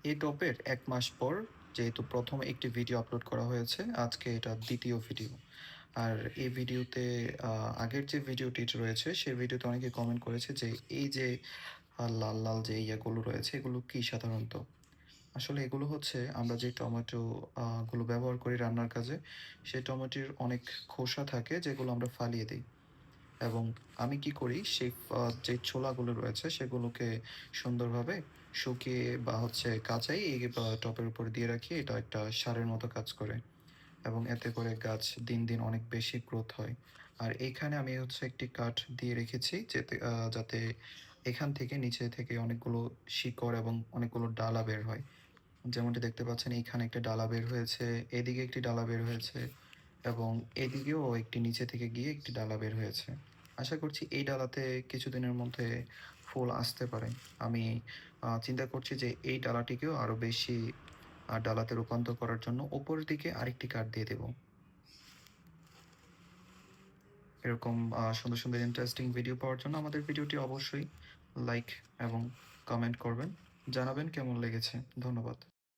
এই টপের ১ মাস পর যেহেতু ১ম একটি ভিডিও আপলোড করা হয়েছে, আজকে এটা ২য় ভিডিও। আর এই ভিডিওতে আ আগের যে ভিডিওটি রয়েছে, সেই ভিডিওতে অনেকে কমেন্ট করেছে যে, এই যে লাল যে ইয়েগুলো রয়েছে, এগুলো কি সাধারণত? আসলে এগুলো হচ্ছে আমরা যে টমেটো গুলো ব্যবহার করি রান্নার কাজে, সেই টমেটোর অনেক খোসা থাকে যেগুলো আমরা ফালিয়ে দেই। এবং আমি কি করি সেই যে ছোলাগুলো রয়েছে সেগুলোকে সুন্দরভাবে শুকিয়ে বা হচ্ছে কাঁচাই এই টবের উপরে দিয়ে রাখি। এটা একটা সারের মতো কাজ করে এবং এতে করে গাছ দিন, দিন অনেক বেশি গ্রোথ হয়। আর এইখানে আমি হচ্ছে একটি কাঠ দিয়ে রেখেছি যাতে এখান থেকে নিচে থেকে অনেকগুলো শিকড় এবং অনেকগুলো ডালা বের হয়। যেমনটি দেখতে পাচ্ছেন এইখানে একটা ডালা বের হয়েছে, এদিকে একটি ডালা বের হয়েছে এবং এদিকেও একটি নিচে থেকে গিয়ে একটি ডালা বের হয়েছে। আশা করছি এই ডালাতে কিছুদিনের মধ্যে ফুল আসতে পারে। আমি চিন্তা করছি যে এই ডালাটিকেও আরো বেশি ডালাতে রূপান্তর করার জন্য উপরের দিকে আরেকটি কাঠ দিয়ে দেব। এরকম সুন্দর, সুন্দর ইন্টারেস্টিং ভিডিও পাওয়ার জন্য আমাদের ভিডিওটি অবশ্যই লাইক এবং কমেন্ট করবেন। জানাবেন কেমন লেগেছে। ধন্যবাদ।